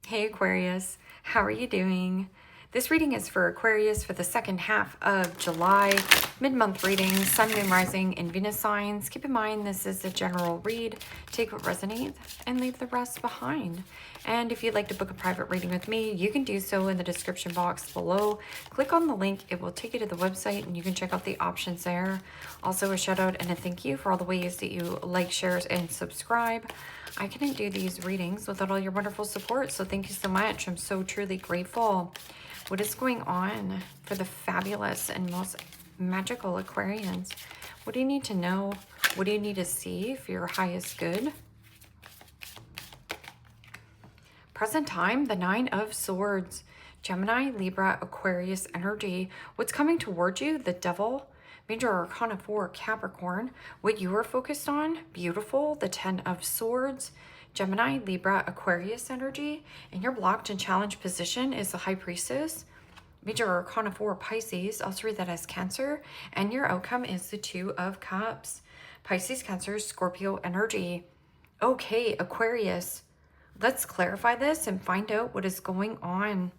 Hey Aquarius, how are you doing? This reading is for Aquarius for the second half of July, mid-month reading, Sun, Moon, Rising, and Venus signs. Keep in mind this is a general read. Take what resonates and leave the rest behind. And if you'd like to book a private reading with me, you can do so in the description box below. Click on the link. It will take you to the website and you can check out the options there. Also a shout out and a thank you for all the ways that you like, shares, and subscribe. I couldn't do these readings without all your wonderful support, so thank you so much. I'm so truly grateful. What is going on for the fabulous and most magical Aquarians? What do you need to know? What do you need to see for your highest good? Present time, the Nine of Swords. Gemini, Libra, Aquarius energy. What's coming towards you? The Devil. Major Arcana 4, Capricorn. What you are focused on? Beautiful. The 10 of Swords. Gemini, Libra, Aquarius energy. And your blocked and challenged position is the High Priestess. Major Arcana 4, Pisces. I'll read that as Cancer. And your outcome is the Two of Cups. Pisces, Cancer, Scorpio energy. Okay, Aquarius. Let's clarify this and find out what is going on.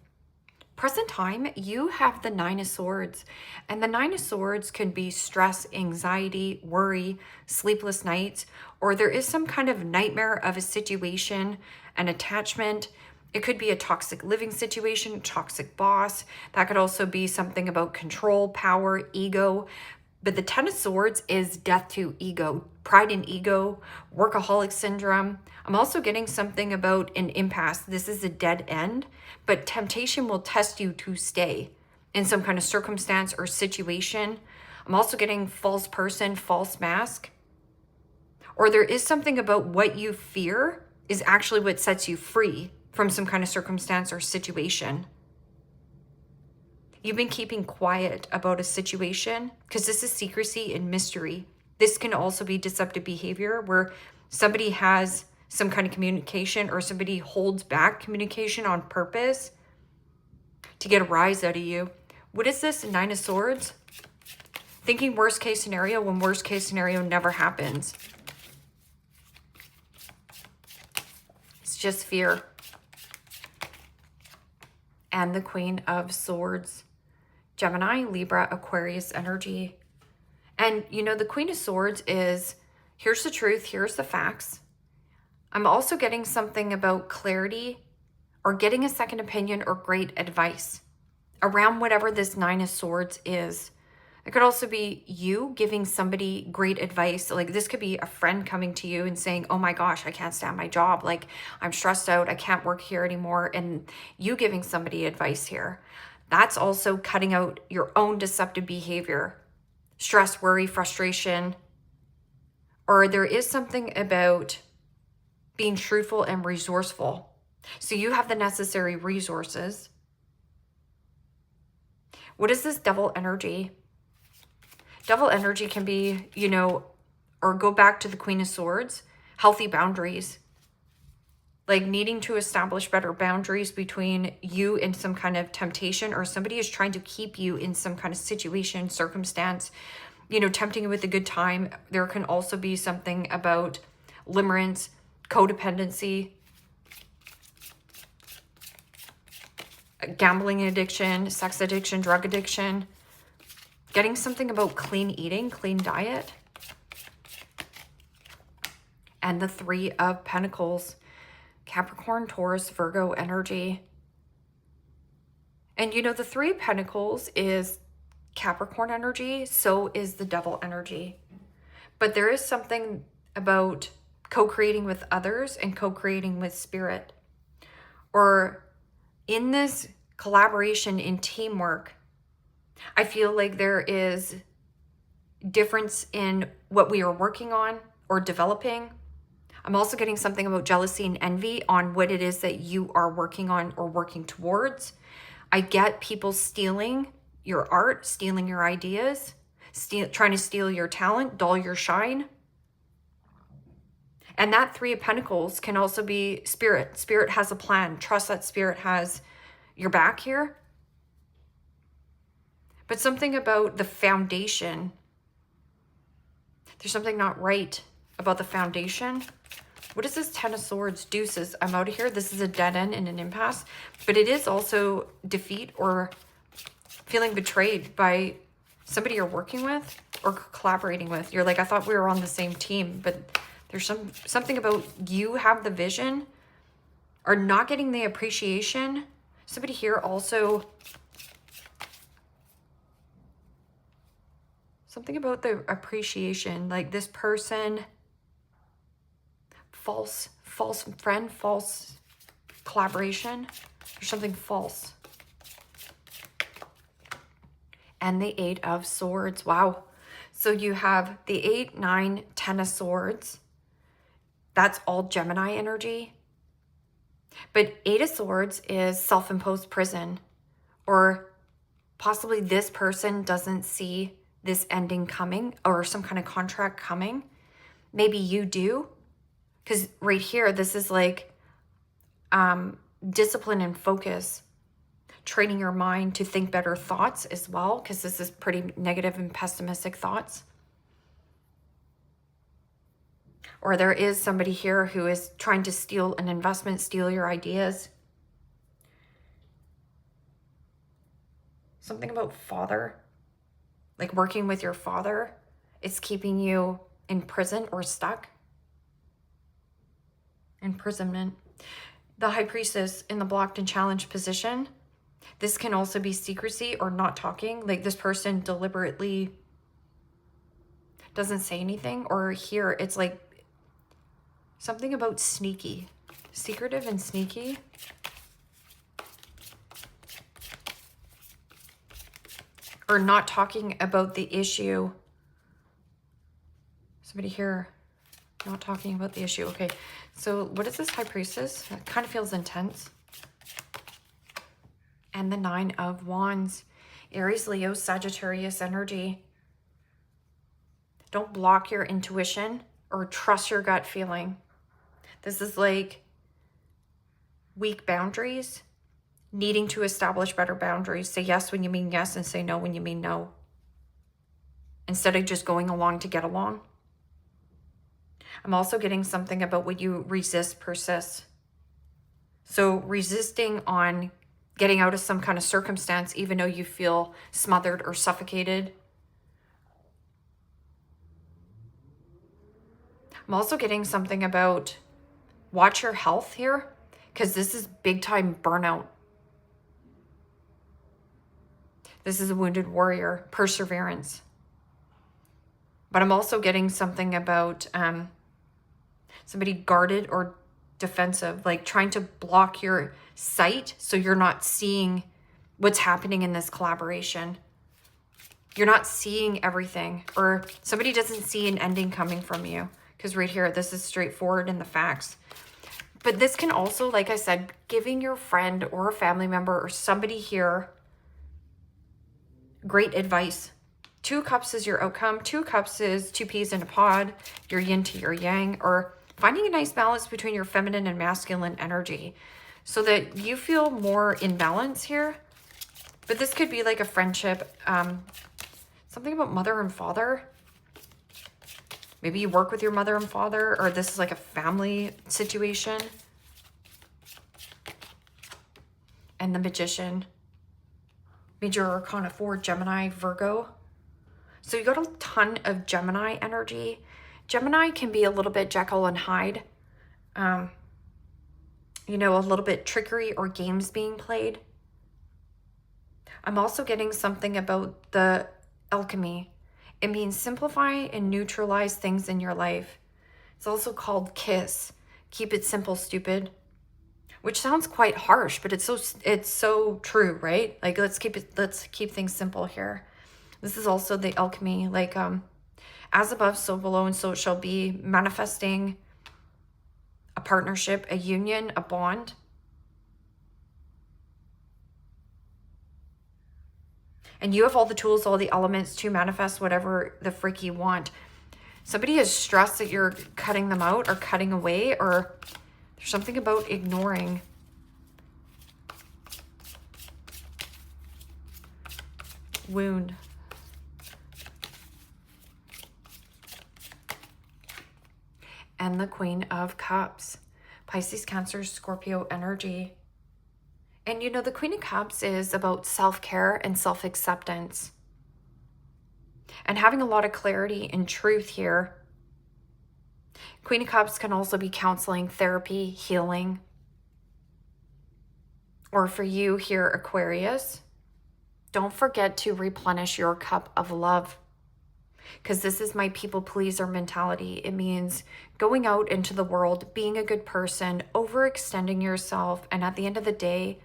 Present time, you have the Nine of Swords, and the Nine of Swords can be stress, anxiety, worry, sleepless nights, or there is some kind of nightmare of a situation, an attachment. It could be a toxic living situation, toxic boss. That could also be something about control, power, ego. But the Ten of Swords is death to ego, pride and ego, workaholic syndrome. I'm also getting something about an impasse. This is a dead end, but temptation will test you to stay in some kind of circumstance or situation. I'm also getting false person, false mask. Or there is something about what you fear is actually what sets you free from some kind of circumstance or situation. You've been keeping quiet about a situation because this is secrecy and mystery. This can also be deceptive behavior where somebody has some kind of communication or somebody holds back communication on purpose to get a rise out of you. What is this? Nine of Swords? Thinking worst case scenario when worst case scenario never happens. It's just fear. And the Queen of Swords. Gemini, Libra, Aquarius energy. And you know, the Queen of Swords is, here's the truth, here's the facts. I'm also getting something about clarity or getting a second opinion or great advice around whatever this Nine of Swords is. It could also be you giving somebody great advice. Like this could be a friend coming to you and saying, oh my gosh, I can't stand my job. Like I'm stressed out. I can't work here anymore. And you giving somebody advice here. That's also cutting out your own deceptive behavior, stress, worry, frustration. Or there is something about being truthful and resourceful. So you have the necessary resources. What is this Devil energy? Devil energy can be, you know, or go back to the Queen of Swords, healthy boundaries. Like needing to establish better boundaries between you and some kind of temptation, or somebody is trying to keep you in some kind of situation, circumstance, you know, tempting you with a good time. There can also be something about limerence, codependency, gambling addiction, sex addiction, drug addiction, getting something about clean eating, clean diet. And the Three of Pentacles. Capricorn, Taurus, Virgo energy. And you know, the Three of Pentacles is Capricorn energy, so is the Devil energy. But there is something about co-creating with others and co-creating with spirit. Or in this collaboration in teamwork, I feel like there is difference in what we are working on or developing. I'm also getting something about jealousy and envy on what it is that you are working on or working towards. I get people stealing your art, stealing your ideas, trying to steal your talent, dull your shine. And that Three of Pentacles can also be spirit. Spirit has a plan. Trust that spirit has your back here. But something about the foundation. There's something not right about the foundation. What is this? 10 of Swords, Deuces. I'm out of here. This is a dead end and an impasse. But it is also defeat or feeling betrayed by somebody you're working with or collaborating with. You're like, I thought we were on the same team. But there's something about you have the vision or not getting the appreciation. Somebody here also... Something about the appreciation. Like this person... false friend, false collaboration, or something false. And the 8 of Swords. Wow. So you have the 8, 9, 10 of Swords. That's all Gemini energy. But 8 of Swords is self-imposed prison. Or possibly this person doesn't see this ending coming or some kind of contract coming. Maybe you do. Because right here, this is like discipline and focus. Training your mind to think better thoughts as well. Because this is pretty negative and pessimistic thoughts. Or there is somebody here who is trying to steal an investment, steal your ideas. Something about father. Like working with your father. It's keeping you in prison or stuck. Imprisonment. The High Priestess in the blocked and challenged position. This can also be secrecy or not talking. Like this person deliberately doesn't say anything. Or here it's like something about sneaky. Secretive and sneaky. Or not talking about the issue. Somebody here not talking about the issue. Okay. So what is this High Priestess? It kind of feels intense. And the 9 of Wands. Aries, Leo, Sagittarius energy. Don't block your intuition or trust your gut feeling. This is like weak boundaries. Needing to establish better boundaries. Say yes when you mean yes and say no when you mean no. Instead of just going along to get along. I'm also getting something about what you resist persists. So resisting on getting out of some kind of circumstance, even though you feel smothered or suffocated. I'm also getting something about watch your health here, because this is big time burnout. This is a wounded warrior, perseverance. But I'm also getting something about somebody guarded or defensive, like trying to block your sight so you're not seeing what's happening in this collaboration. You're not seeing everything, or somebody doesn't see an ending coming from you. Because right here, this is straightforward in the facts. But this can also, like I said, giving your friend or a family member or somebody here great advice. 2 cups is your outcome. 2 cups is 2 peas in a pod, your yin to your yang, or finding a nice balance between your feminine and masculine energy so that you feel more in balance here. But this could be like a friendship, something about mother and father. Maybe you work with your mother and father, or this is like a family situation. And the Magician. Major Arcana 4, Gemini, Virgo. So you got a ton of Gemini energy. Gemini can be a little bit Jekyll and Hyde. You know, a little bit trickery or games being played. I'm also getting something about the alchemy. It means simplify and neutralize things in your life. It's also called KISS. Keep it simple, stupid. Which sounds quite harsh, but it's so true, right? Like let's keep things simple here. This is also the alchemy, like as above, so below, and so it shall be, manifesting a partnership, a union, a bond. And you have all the tools, all the elements to manifest whatever the freak you want. Somebody is stressed that you're cutting them out or cutting away, or there's something about ignoring. Wound. and the Queen of Cups. Pisces, Cancer, Scorpio energy. And you know, the Queen of Cups is about self-care and self-acceptance. And having a lot of clarity and truth here. Queen of Cups can also be counseling, therapy, healing. Or for you here, Aquarius, don't forget to replenish your cup of love. Because this is my people pleaser mentality. It means going out into the world, being a good person, overextending yourself, and at the end of the day,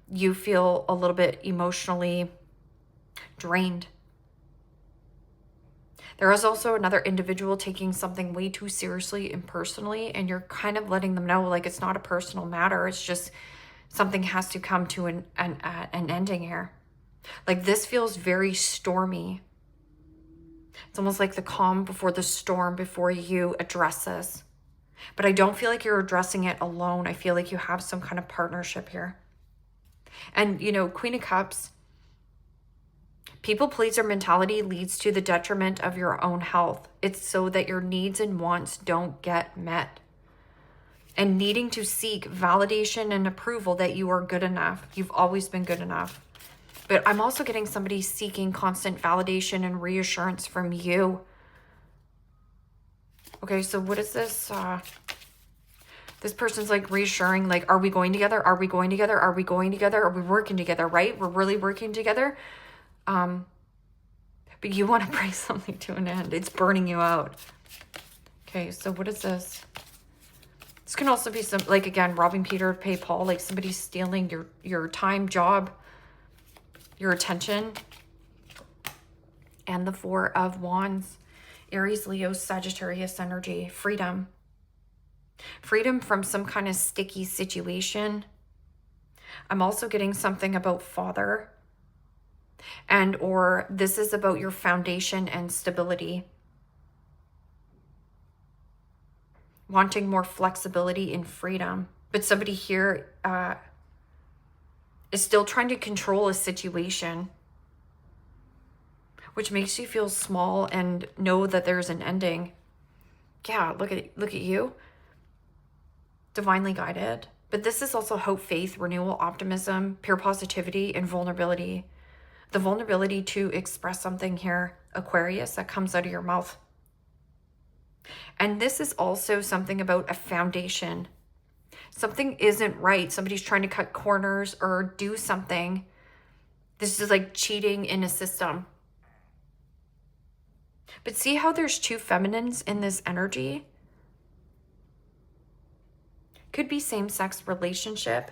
you feel a little bit emotionally drained. There is also another individual taking something way too seriously and personally, and you're kind of letting them know, like, it's not a personal matter. It's just something has to come to an ending here. Like, this feels very stormy. It's almost like the calm before the storm before you address this. But I don't feel like you're addressing it alone. I feel like you have some kind of partnership here. And, you know, Queen of Cups, people pleaser mentality leads to the detriment of your own health. It's so that your needs and wants don't get met. And needing to seek validation and approval that you are good enough. You've always been good enough. But I'm also getting somebody seeking constant validation and reassurance from you. Okay, so what is this? This person's like reassuring, like, are we going together? Are we going together? Are we going together? Are we working together, right? We're really working together. But you want to bring something to an end. It's burning you out. Okay, so what is this? This can also be some, like, again, robbing Peter to pay Paul, like somebody stealing your time, job, your attention. And the Four of Wands, Aries, Leo, Sagittarius energy, freedom. Freedom from some kind of sticky situation. I'm also getting something about father. And or this is about your foundation and stability. Wanting more flexibility and freedom. But somebody here is still trying to control a situation, which makes you feel small and know that there's an ending. Yeah, look at you. Divinely guided. But this is also hope, faith, renewal, optimism, pure positivity, and vulnerability. The vulnerability to express something here, Aquarius, that comes out of your mouth. And this is also something about a foundation. Something isn't right. Somebody's trying to cut corners or do something. This is like cheating in a system. But see how there's two feminines in this energy? Could be same-sex relationship.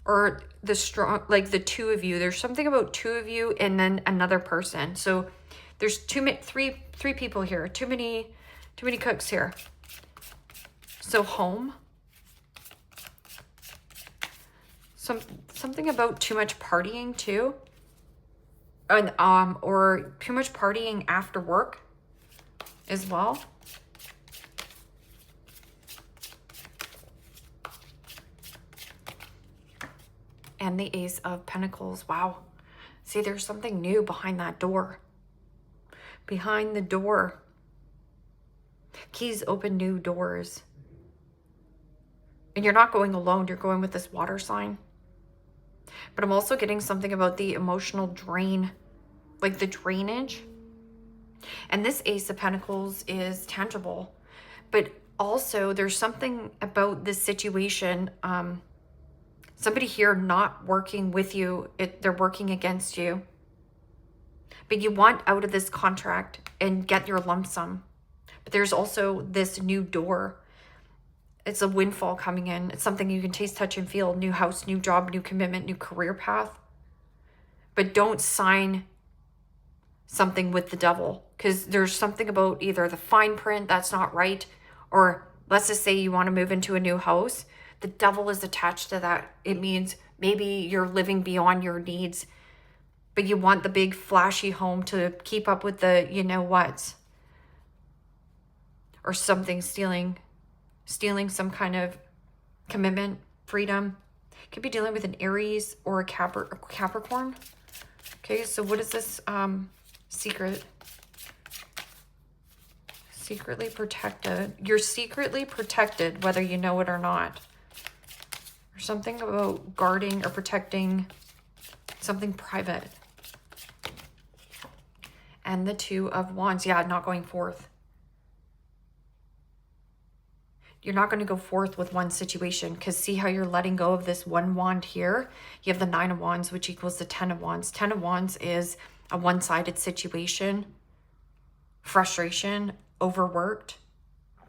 Or the strong, like the two of you. There's something about two of you and then another person. So there's three people here. Too many cooks here. So home. Something about too much partying too. And or too much partying after work as well. And the Ace of Pentacles. Wow. See, there's something new behind that door. Behind the door. Keys open new doors. And you're not going alone. You're going with this water sign. But I'm also getting something about the emotional drain. Like the drainage. And this Ace of Pentacles is tangible. But also there's something about this situation. Somebody here not working with you. They're working against you. But you want out of this contract and get your lump sum. But there's also this new door. It's a windfall coming in. It's something you can taste, touch, and feel. New house, new job, new commitment, new career path. But don't sign something with the devil. Because there's something about either the fine print that's not right. Or let's just say you want to move into a new house. The devil is attached to that. It means maybe you're living beyond your needs, but you want the big flashy home to keep up with the you know what. Or something stealing some kind of commitment, freedom. Could be dealing with an Aries or a Capricorn. Okay, so what is this secret? Secretly protected. You're secretly protected, whether you know it or not. There's something about guarding or protecting something private. And the Two of Wands. Yeah, not going forth. You're not going to go forth with one situation, because see how you're letting go of this one wand here? You have the Nine of Wands, which equals the Ten of Wands. Ten of Wands is a one-sided situation, frustration, overworked.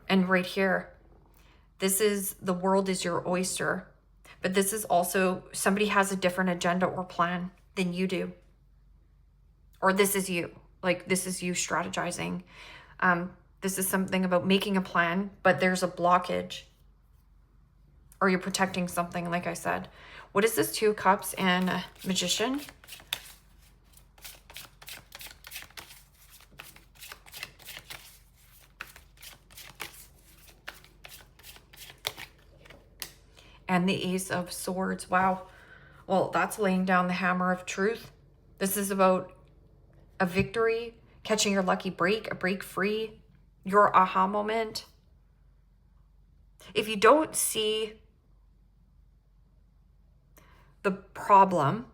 And right here, this is the world is your oyster. But this is also somebody has a different agenda or plan than you do. Or this is you. Like, this is you strategizing. This is something about making a plan, but there's a blockage. Or you're protecting something, like I said. What is this? Two of Cups and Magician? And the Ace of Swords. Wow. Well, that's laying down the hammer of truth. This is about a victory, catching your lucky break, a break free, your aha moment. If you don't see the problem,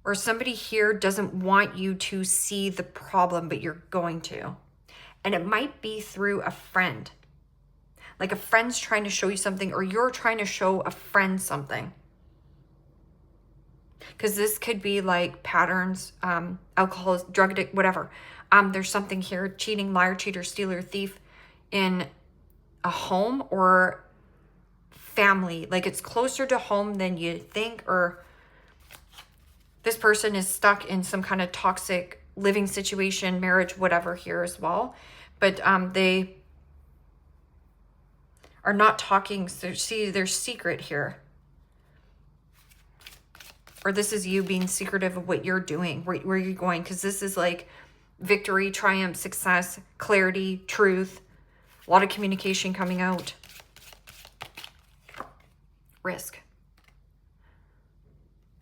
or somebody here doesn't want you to see the problem, but you're going to, and it might be through a friend, like a friend's trying to show you something, or you're trying to show a friend something. Because this could be like patterns, alcohol, drug addict, whatever. There's something here, cheating, liar, cheater, stealer, thief in a home or family. Like, it's closer to home than you think, or this person is stuck in some kind of toxic living situation, marriage, whatever here as well. But they are not talking. So see, there's secret here. Or this is you being secretive of what you're doing, where you're going. Because this is like victory, triumph, success, clarity, truth. A lot of communication coming out. Risk.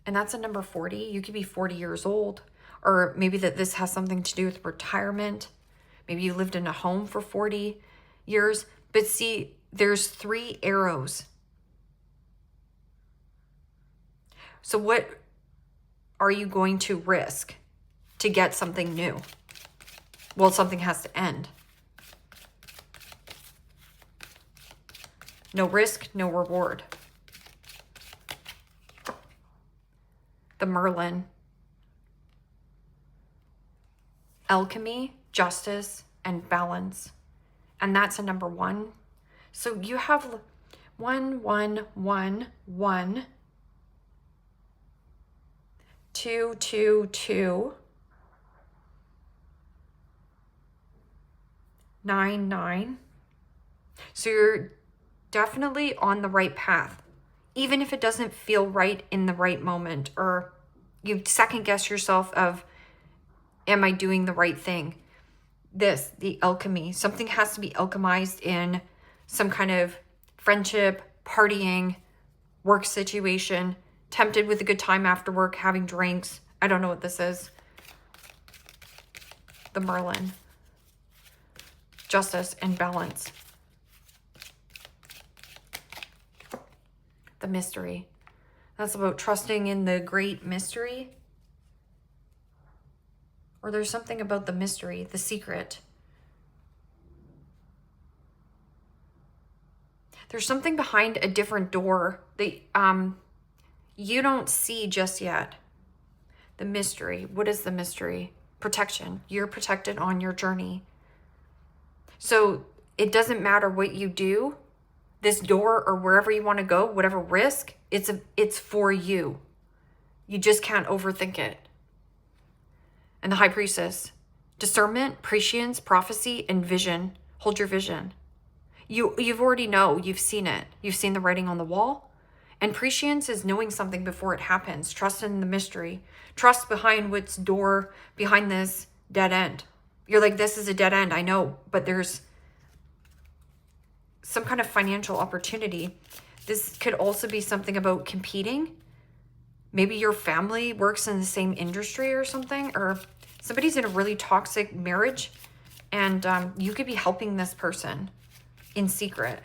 And that's a number 40. You could be 40 years old. Or maybe that this has something to do with retirement. Maybe you lived in a home for 40 years. But see, there's 3 arrows. So what are you going to risk to get something new? Well, something has to end. No risk, no reward. The Merlin. Alchemy, justice, and balance. And that's a number 1. So you have 1, 1, 1, 1. 2, 2, 2, 9, 9. So you're definitely on the right path, even if it doesn't feel right in the right moment, or you second guess yourself of, am I doing the right thing? This, the alchemy, something has to be alchemized in some kind of friendship, partying, work situation, tempted with a good time after work, having drinks. I don't know what this is. The Merlin. Justice and balance. The mystery. That's about trusting in the great mystery. Or there's something about the mystery, the secret. There's something behind a different door that you don't see just yet. The mystery. What is the mystery? Protection. You're protected on your journey. So it doesn't matter what you do. This door or wherever you want to go, whatever risk, it's for you. You just can't overthink it. And the High Priestess. Discernment, prescience, prophecy, and vision. Hold your vision. You've already know. You've seen it. You've seen the writing on the wall. And prescience is knowing something before it happens. Trust in the mystery. Trust behind what's door, behind this dead end. You're like, this is a dead end, I know, but there's some kind of financial opportunity. This could also be something about competing. Maybe your family works in the same industry or something, or somebody's in a really toxic marriage And you could be helping this person in secret.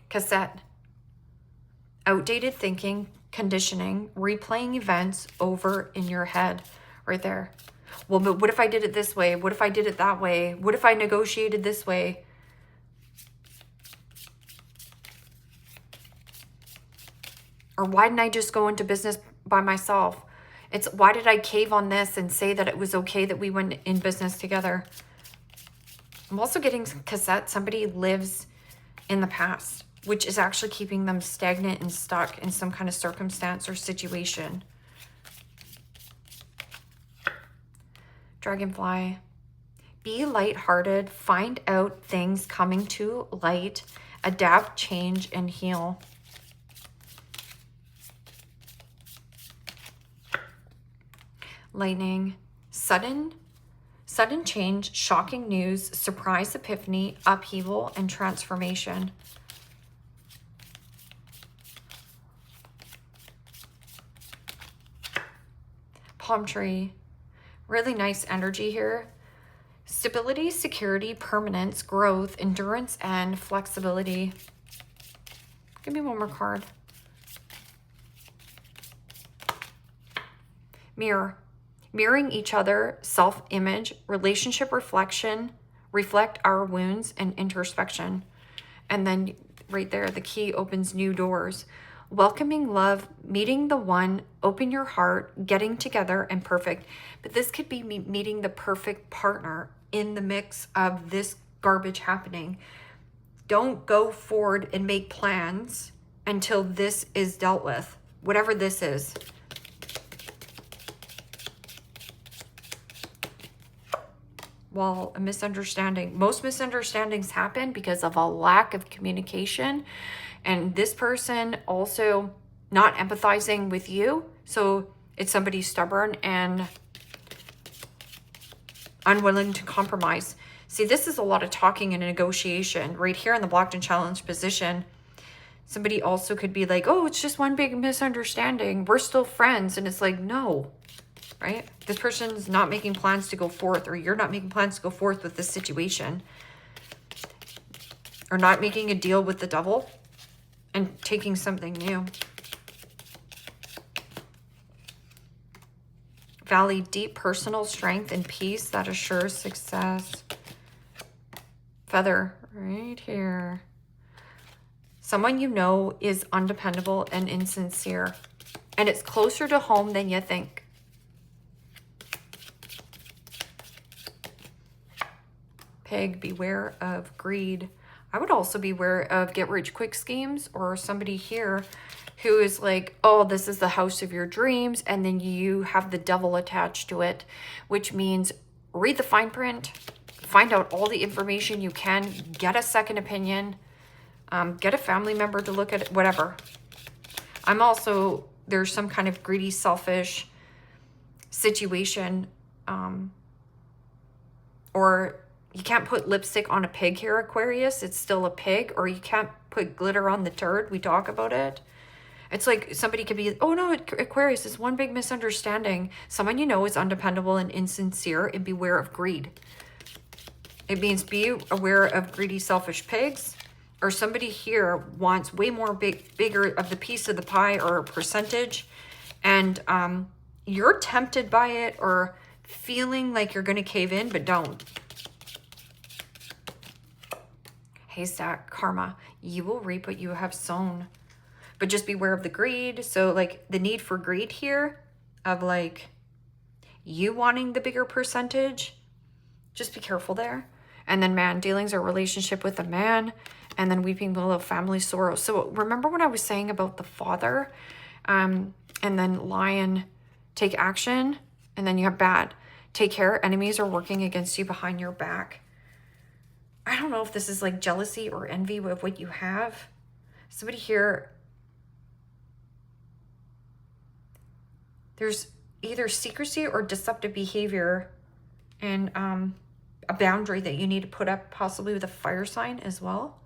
Cassette. Outdated thinking, conditioning, replaying events over in your head. Right there. Well, but what if I did it this way? What if I did it that way? What if I negotiated this way? Or why didn't I just go into business by myself? It's why did I cave on this and say that it was okay that we went in business together? I'm also getting cassette. Somebody lives in the past, which is actually keeping them stagnant and stuck in some kind of circumstance or situation. Dragonfly. Be lighthearted. Find out things coming to light. Adapt, change, and heal. Lightning. Sudden change, shocking news, surprise epiphany, upheaval, and transformation. Palm tree. Really nice energy here. Stability, security, permanence, growth, endurance, and flexibility. Give me one more card. Mirror. Mirroring each other, self-image, relationship reflection, reflect our wounds and introspection. And then right there, the key opens new doors. Welcoming love, meeting the one, open your heart, getting together, and perfect. But this could be meeting the perfect partner in the mix of this garbage happening. Don't go forward and make plans until this is dealt with, whatever this is. Well, a misunderstanding. Most misunderstandings happen because of a lack of communication. And this person also not empathizing with you. So it's somebody stubborn and unwilling to compromise. See, this is a lot of talking and negotiation. Right here in the blocked and challenged position, somebody also could be like, oh, it's just one big misunderstanding. We're still friends. And it's like, no. Right? This person's not making plans to go forth, or you're not making plans to go forth with this situation, or not making a deal with the devil and taking something new. Valley, deep personal strength and peace that assures success. Feather, right here. Someone you know is undependable and insincere, and it's closer to home than you think. Pig, beware of greed. I would also beware of get rich quick schemes, or somebody here who is like, oh, this is the house of your dreams, and then you have the devil attached to it, which means read the fine print, find out all the information you can, get a second opinion, get a family member to look at it, whatever. I'm also, there's some kind of greedy, selfish situation, or you can't put lipstick on a pig here, Aquarius. It's still a pig. Or you can't put glitter on the turd. We talk about it. It's like somebody could be, oh no, Aquarius is one big misunderstanding. Someone you know is undependable and insincere, and beware of greed. It means be aware of greedy, selfish pigs. Or somebody here wants way more bigger of the piece of the pie or a percentage. And you're tempted by it or feeling like you're going to cave in, but don't. Haystack, karma. You will reap what you have sown. But just beware of the greed. So like the need for greed here of like you wanting the bigger percentage. Just be careful there. And then man, dealings or relationship with a man. And then weeping willow, family sorrow. So remember what I was saying about the father? And then lion, take action. And then you have bad. Take care. Enemies are working against you behind your back. I don't know if this is like jealousy or envy of what you have. Somebody here, there's either secrecy or deceptive behavior and a boundary that you need to put up, possibly with a fire sign as well.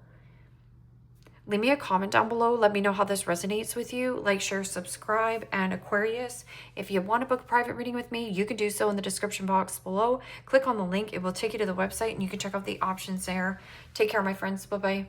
Leave me a comment down below. Let me know how this resonates with you. Like, share, subscribe, and Aquarius, if you want to book a private reading with me, you can do so in the description box below. Click on the link. It will take you to the website and you can check out the options there. Take care, my friends. Bye-bye.